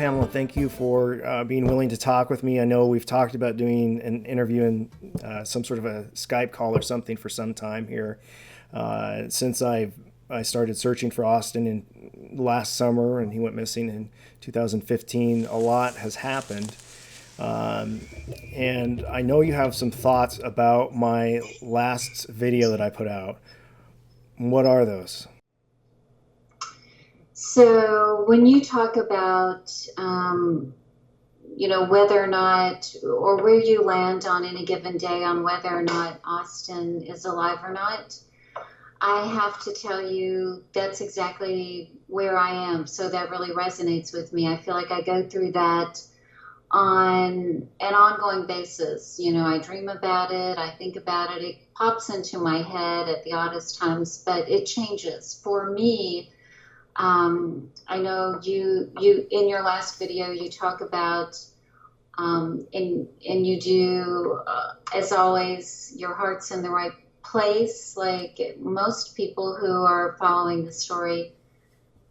Pamela, thank you for being willing to talk with me. I know we've talked about doing an interview in some sort of a Skype call or something for some time here. Since I started searching for Austin in last summer, and he went missing in 2015, a lot has happened. And I know you have some thoughts about my last video that I put out. What are those? So when you talk about, whether or not, or where you land on any given day on whether or not Austin is alive or not, I have to tell you that's exactly where I am. So that really resonates with me. I feel like I go through that on an ongoing basis. I dream about it, I think about it, it pops into my head at the oddest times, but it changes. For me, I know you in your last video you talk about and you do as always your heart's in the right place. Like most people who are following the story,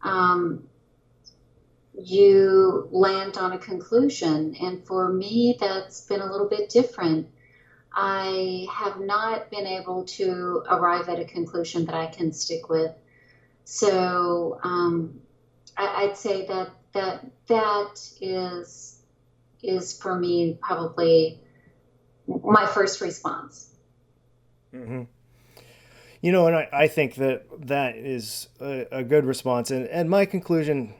um, you land on a conclusion, and for me that's been a little bit different. I have not been able to arrive at a conclusion that I can stick with. So I'd say that is for me probably my first response. Hmm. And I think that that is a good response. And my conclusion,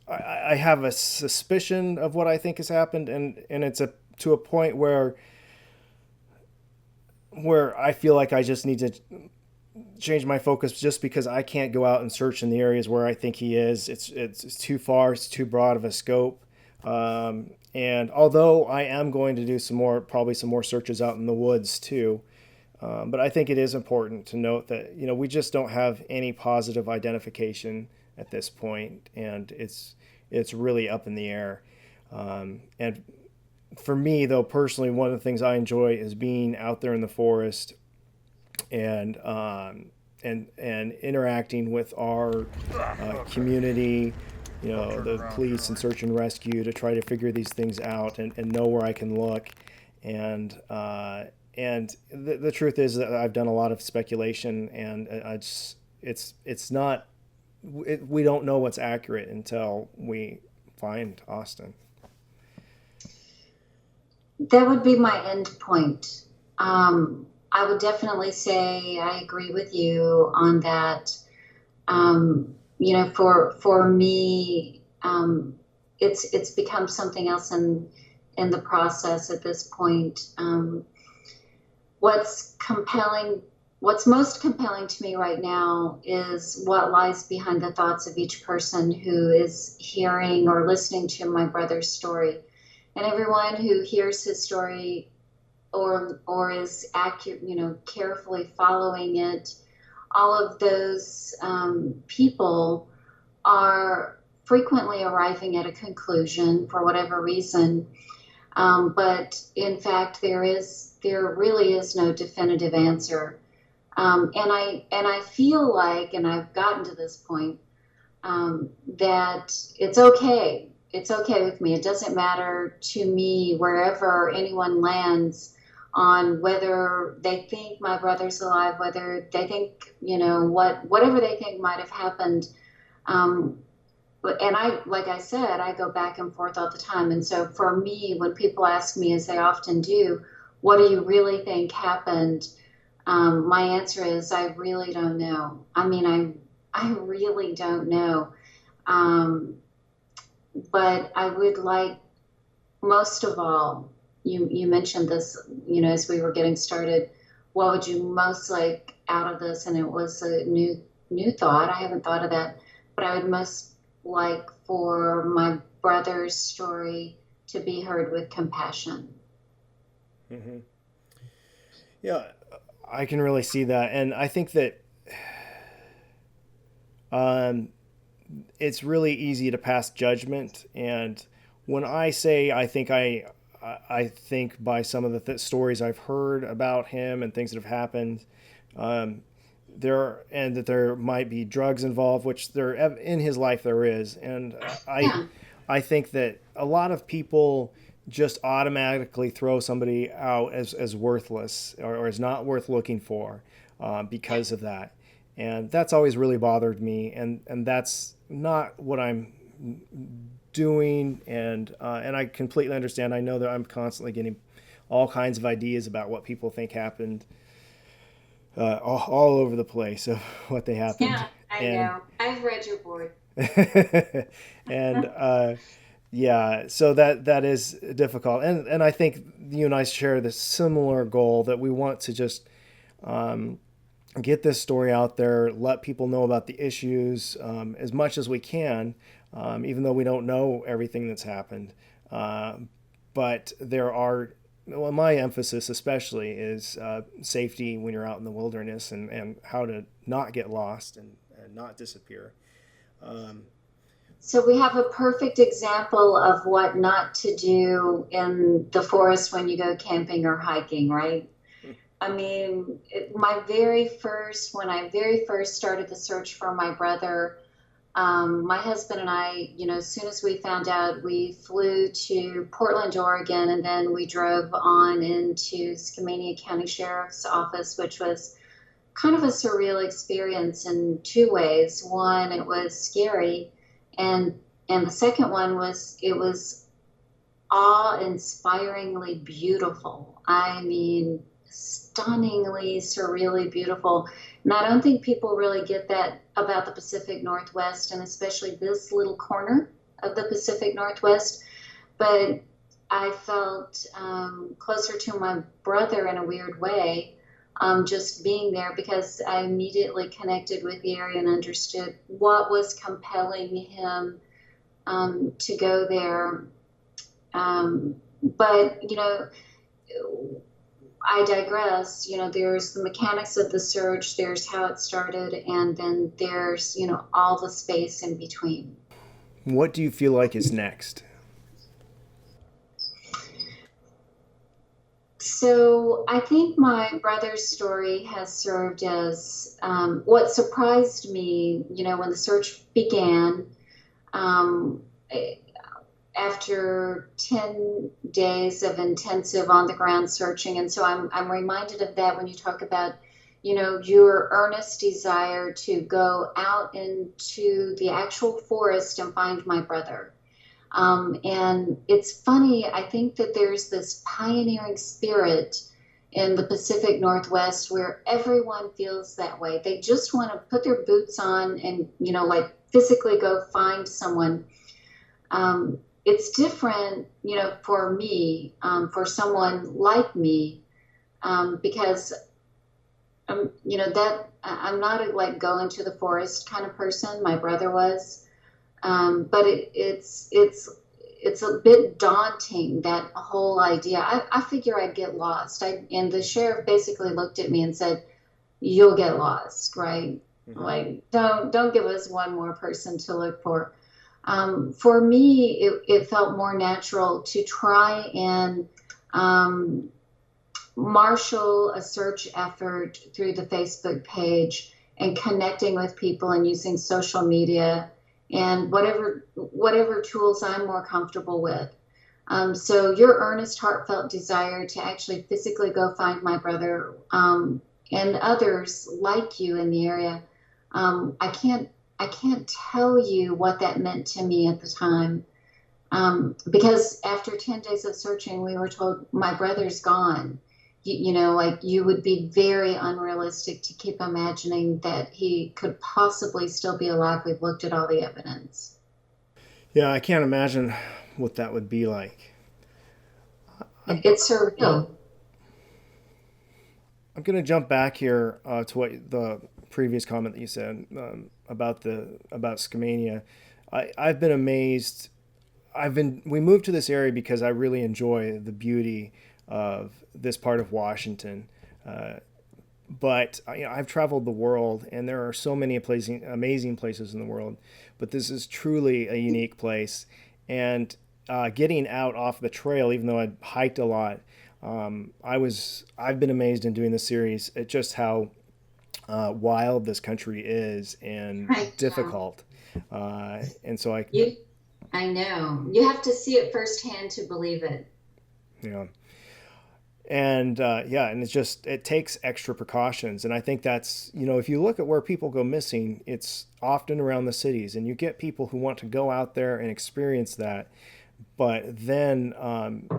I have a suspicion of what I think has happened, and it's to a point where I feel like I just need to change my focus just because I can't go out and search in the areas where I think he is. It's too far. It's too broad of a scope. And although I am going to do probably some more searches out in the woods too, but I think it is important to note that we just don't have any positive identification at this point, and it's really up in the air. And for me, though, personally, one of the things I enjoy is being out there in the forest and and interacting with our community, the police and search and rescue, to try to figure these things out and know where I can look. And the truth is that I've done a lot of speculation, and it's not we don't know what's accurate until we find Austin. That would be my end point. I would definitely say I agree with you on that. For me, it's become something else in the process at this point. What's compelling, what's most compelling to me right now is what lies behind the thoughts of each person who is hearing or listening to my brother's story. And everyone who hears his story or is accurate, carefully following it, all of those people are frequently arriving at a conclusion for whatever reason. But in fact, there really is no definitive answer. And I feel like, and I've gotten to this point, that it's okay. It's okay with me. It doesn't matter to me wherever anyone lands on whether they think my brother's alive, whether they think, whatever they think might have happened. And like I said, I go back and forth all the time. And so for me, when people ask me, as they often do, what do you really think happened? My answer is, I really don't know. I mean, I really don't know. Um, but I would like, most of all, you mentioned this, as we were getting started, what would you most like out of this? And it was a new thought. I haven't thought of that, but I would most like for my brother's story to be heard with compassion. Hmm. Yeah, I can really see that, and I think that um, it's really easy to pass judgment. And when I say I think by some of the stories I've heard about him and things that have happened, um, that there might be drugs involved, which there in his life there is, and Yeah. I think that a lot of people just automatically throw somebody out as worthless or as not worth looking for because of that. And that's always really bothered me. And that's not what I'm doing. And I completely understand. I know that I'm constantly getting all kinds of ideas about what people think happened all over the place of what they happened. Yeah, I And know. I've read your board. and yeah, so that is difficult, and I think you and I share this similar goal that we want to just get this story out there, let people know about the issues as much as we can, even though we don't know everything that's happened. But there are, well, my emphasis especially is safety when you're out in the wilderness and how to not get lost and not disappear. Um, So we have a perfect example of what not to do in the forest when you go camping or hiking, right? I mean, when I very first started the search for my brother, my husband and I, as soon as we found out, we flew to Portland, Oregon, and then we drove on into Skamania County Sheriff's Office, which was kind of a surreal experience in two ways. One, it was scary, and the second one was it was awe-inspiringly beautiful. I mean, stunningly, surreally beautiful. And I don't think people really get that about the Pacific Northwest, and especially this little corner of the Pacific Northwest. But I felt closer to my brother in a weird way, just being there, because I immediately connected with the area and understood what was compelling him to go there. But I digress. There's the mechanics of the search, there's how it started, and then there's, all the space in between. what do you feel like is next? So I think my brother's story has served as what surprised me, when the search began. Um, After 10 days of intensive on the ground searching. And so I'm reminded of that when you talk about, your earnest desire to go out into the actual forest and find my brother. And it's funny, I think that there's this pioneering spirit in the Pacific Northwest where everyone feels that way. They just want to put their boots on and, like physically go find someone. It's different, for me, for someone like me, because that I'm not a like go into the forest kind of person. My brother was, but it's a bit daunting, that whole idea. I figure I'd get lost. And the sheriff basically looked at me and said, "You'll get lost, right? Mm-hmm. Like don't give us one more person to look for." For me, it felt more natural to try and marshal a search effort through the Facebook page and connecting with people and using social media and whatever tools I'm more comfortable with. So your earnest, heartfelt desire to actually physically go find my brother, and others like you in the area, I can't tell you what that meant to me at the time. Because after 10 days of searching, we were told my brother's gone. Like you would be very unrealistic to keep imagining that he could possibly still be alive. We've looked at all the evidence. Yeah, I can't imagine what that would be like. I'm, It's surreal. I'm going to jump back here to what the previous comment that you said about Skamania. I've been amazed. We moved to this area because I really enjoy the beauty of this part of Washington. But I've traveled the world, and there are so many amazing places in the world. But this is truly a unique place. And getting out off the trail, even though I hiked a lot, I've been amazed in doing this series at just how wild this country is and Right. difficult. And so You I know. You have to see it firsthand to believe it. Yeah. And yeah, and it's just, it takes extra precautions. And I think that's, if you look at where people go missing, it's often around the cities, and you get people who want to go out there and experience that. But then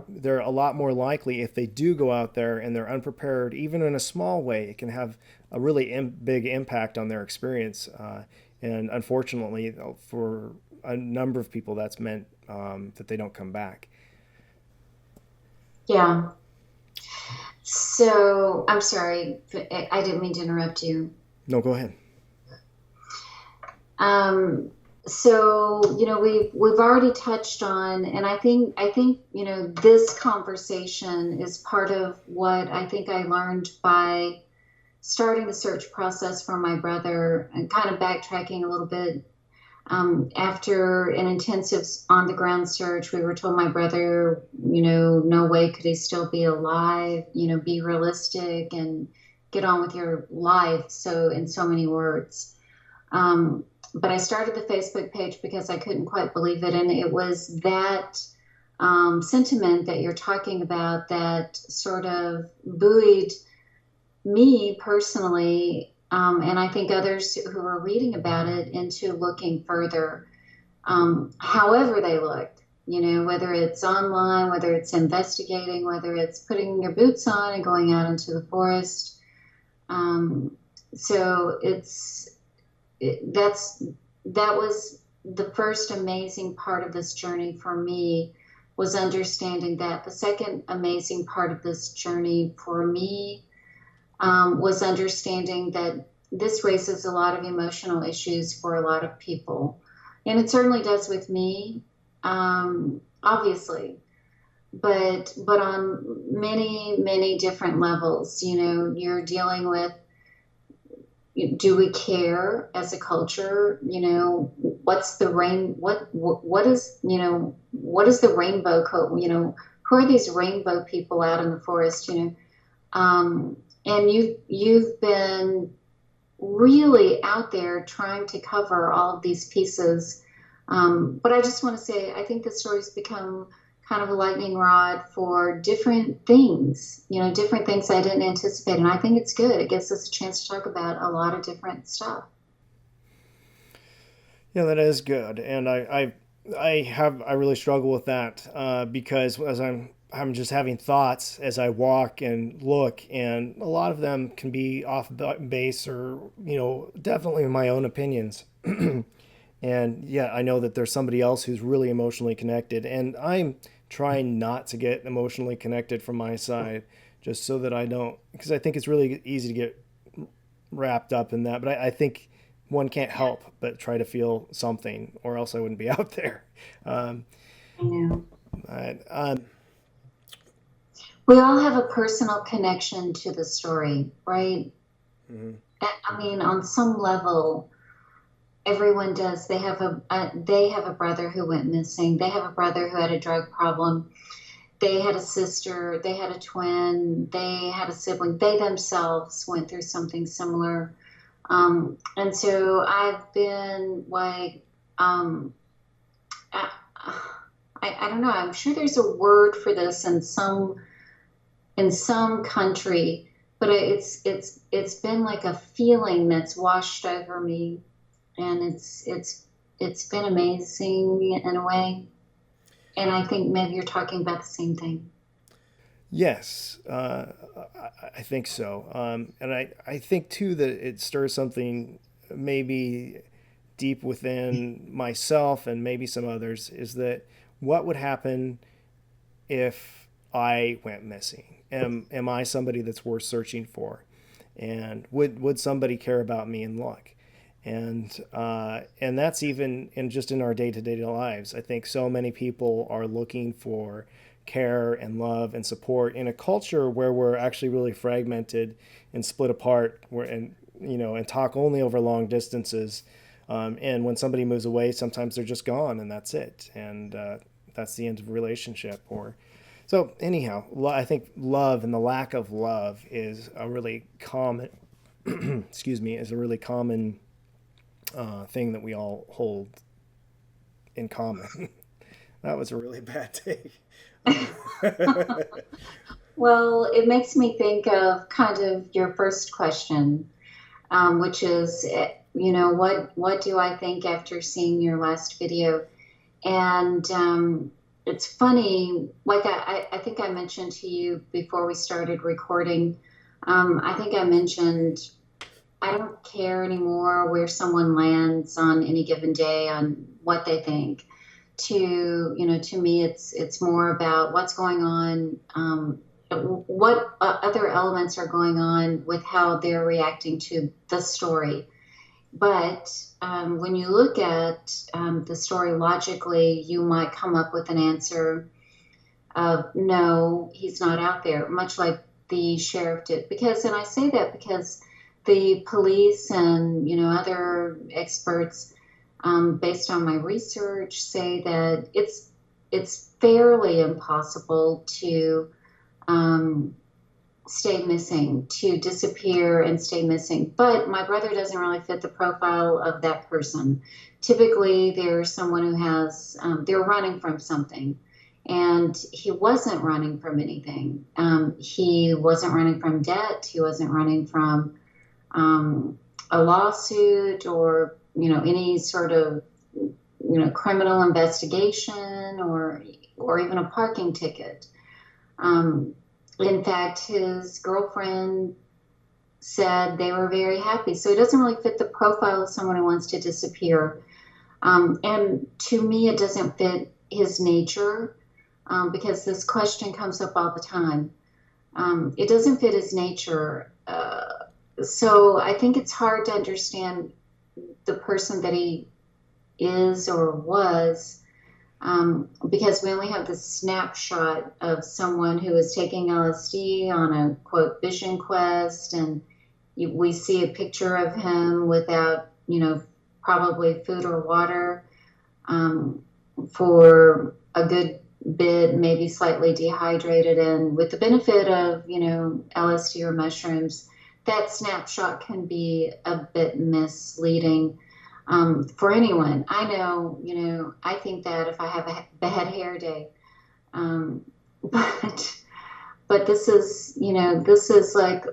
they're a lot more likely, if they do go out there and they're unprepared, even in a small way, it can have a really big impact on their experience. And unfortunately, for a number of people, that's meant that they don't come back. Yeah. So I'm sorry, I didn't mean to interrupt you. No, go ahead. Um, so we've already touched on, and I think this conversation is part of what I think I learned by starting the search process for my brother, and kind of backtracking a little bit. After an intensive on the ground search, we were told my brother, no way could he still be alive, be realistic and get on with your life. So, in so many words. But I started the Facebook page because I couldn't quite believe it. And it was that sentiment that you're talking about that sort of buoyed me personally, and I think others who are reading about it, into looking further, however they looked, whether it's online, whether it's investigating, whether it's putting your boots on and going out into the forest. Um, so that was the first amazing part of this journey for me, was understanding that. The second amazing part of this journey for me was understanding that this raises a lot of emotional issues for a lot of people. And it certainly does with me, obviously, but on many, many different levels. You're dealing with, do we care as a culture? What's the what is, what is the rainbow code? Who are these rainbow people out in the forest? And you've been really out there trying to cover all of these pieces. But I just want to say, I think the story's become kind of a lightning rod for different things, different things I didn't anticipate. And I think it's good. It gives us a chance to talk about a lot of different stuff. Yeah, that is good. And I really struggle with that because as I'm just having thoughts as I walk and look, and a lot of them can be off base, or definitely my own opinions. And yeah, I know that there's somebody else who's really emotionally connected, and I'm trying not to get emotionally connected from my side, just so that I don't, because I think it's really easy to get wrapped up in that. But I think one can't help but try to feel something, or else I wouldn't be out there. Um, I know. but, We all have a personal connection to the story, right? mhm. I mean, on some level, everyone does. They have a brother who went missing. They have a brother who had a drug problem. They had a sister. They had a twin. They had a sibling. They themselves went through something similar. And so I've been like, I, I don't know. I'm sure there's a word for this in some country, but it's been like a feeling that's washed over me, and it's been amazing in a way. And I think maybe you're talking about the same thing. Yes, I think so. And I think too that it stirs something maybe deep within myself and maybe some others, is that what would happen if I went missing? Am I somebody that's worth searching for? And would somebody care about me and look? And that's even in just in our day to day lives. I think so many people are looking for care and love and support in a culture where we're actually really fragmented and split apart. And talk only over long distances. And when somebody moves away, sometimes they're just gone, and that's it. And that's the end of a relationship. Or so anyhow, I think love and the lack of love is a really common excuse me, is a really common thing that we all hold in common. That was a really bad take. Uh, Well, it makes me think of kind of your first question, which is, what do I think after seeing your last video? And it's funny, like I think I mentioned to you before we started recording, I think I mentioned I don't care anymore where someone lands on any given day on what they think. To me, it's more about what's going on, what other elements are going on with how they're reacting to the story. But when you look at the story logically, you might come up with an answer of no, he's not out there, much like the sheriff did. Because, and I say that because the police and other experts, based on my research, say that it's fairly impossible to um, stay missing, to disappear and stay missing. But my brother doesn't really fit the profile of that person. Typically, there's someone who has, they're running from something. And he wasn't running from anything. He wasn't running from debt. He wasn't running from a lawsuit or, any sort of, criminal investigation or even a parking ticket. In fact, his girlfriend said they were very happy. So it doesn't really fit the profile of someone who wants to disappear. And to me, it doesn't fit his nature, because this question comes up all the time. It doesn't fit his nature. So I think it's hard to understand the person that he is or was, because we only have the snapshot of someone who is taking LSD on a quote vision quest, and we see a picture of him without, probably food or water, for a good bit, maybe slightly dehydrated, and with the benefit of, LSD or mushrooms, that snapshot can be a bit misleading. For anyone. I know, I think that if I have a bad hair day, um, but this is like,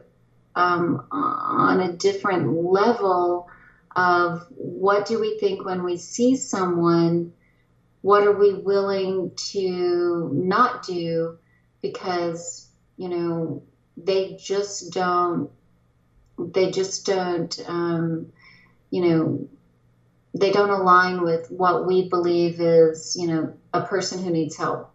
on a different level of what do we think when we see someone, what are we willing to not do because, they just don't, they just don't, you know, they don't align with what we believe is, a person who needs help.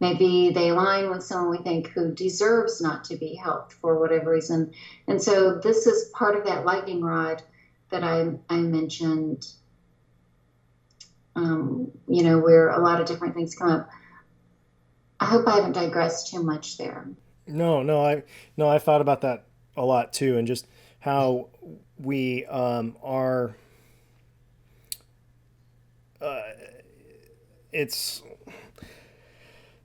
Maybe they align with someone we think who deserves not to be helped for whatever reason. And so this is part of that lightning rod that I mentioned, where a lot of different things come up. I hope I haven't digressed too much there. No, I thought about that a lot too, and just how we are. It's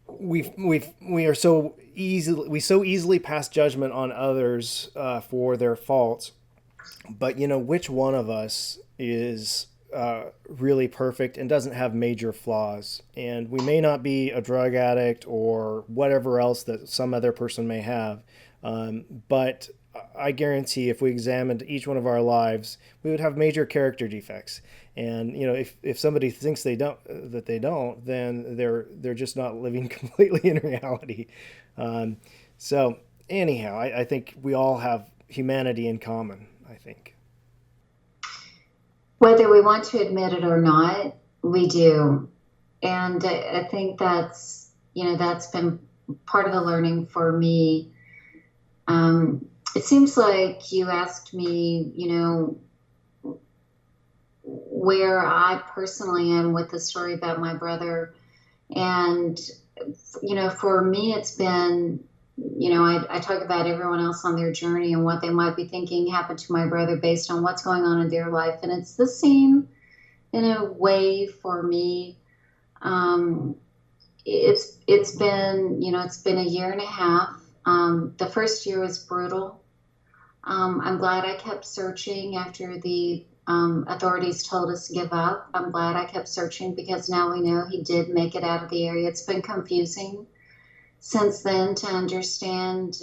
we are so easily pass judgment on others for their faults, but which one of us is really perfect and doesn't have major flaws? And we may not be a drug addict or whatever else that some other person may have, but I guarantee if we examined each one of our lives, we would have major character defects. And if somebody thinks they don't, then they're just not living completely in reality. So anyhow, I think we all have humanity in common, I think. Whether we want to admit it or not, we do. And I think that's been part of the learning for me. It seems like you asked me, where I personally am with the story about my brother. And, for me, it's been, I talk about everyone else on their journey and what they might be thinking happened to my brother based on what's going on in their life. And it's the same in a way for me. It's been, it's been a year and a half. The first year was brutal. I'm glad I kept searching after the authorities told us to give up. I'm glad I kept searching because now we know he did make it out of the area. It's been confusing since then to understand.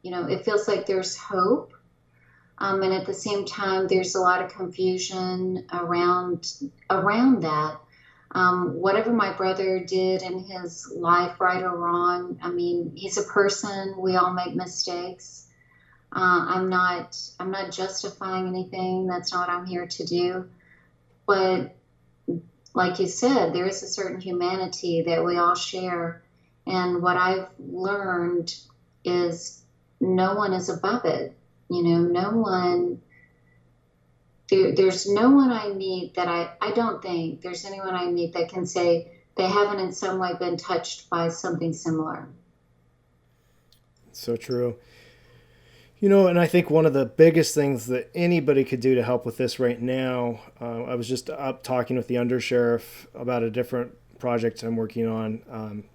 It feels like there's hope. And at the same time, there's a lot of confusion around that. Whatever my brother did in his life, right or wrong, I mean, he's a person. We all make mistakes. I'm not justifying anything. That's not what I'm here to do. But like you said, there is a certain humanity that we all share. And what I've learned is no one is above it. No one, there's no one I meet that I don't think there's anyone I meet that can say they haven't in some way been touched by something similar. So true. And I think one of the biggest things that anybody could do to help with this right now, I was just up talking with the undersheriff about a different project I'm working on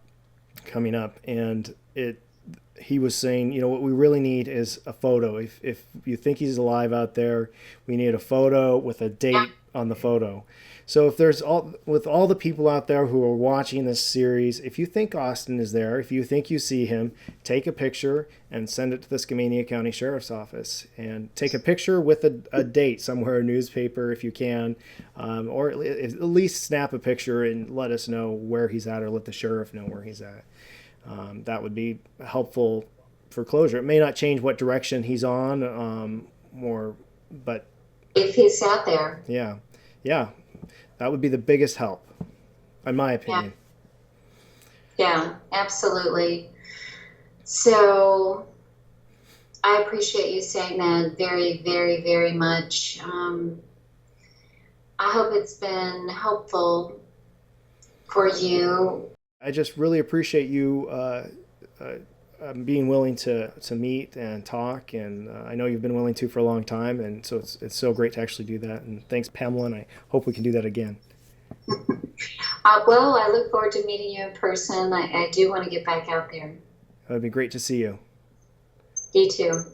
coming up, and he was saying, what we really need is a photo. If you think he's alive out there, we need a photo with a date on the photo. So if there's with all the people out there who are watching this series, if you think Austin is there, if you think you see him, take a picture and send it to the Skamania County Sheriff's Office, and take a picture with a date somewhere, a newspaper if you can, or at least snap a picture and let us know where he's at, or let the sheriff know where he's at. That would be helpful for closure. It may not change what direction he's on, but If he's out there. Yeah, that would be the biggest help, in my opinion. Yeah, absolutely. So I appreciate you saying that very, very, very much. I hope it's been helpful for you. I just really appreciate you being willing to meet and talk, and I know you've been willing to for a long time, and so it's so great to actually do that. And thanks, Pamela, and I hope we can do that again. Well, I look forward to meeting you in person. I do want to get back out there. It would be great to see you. You too.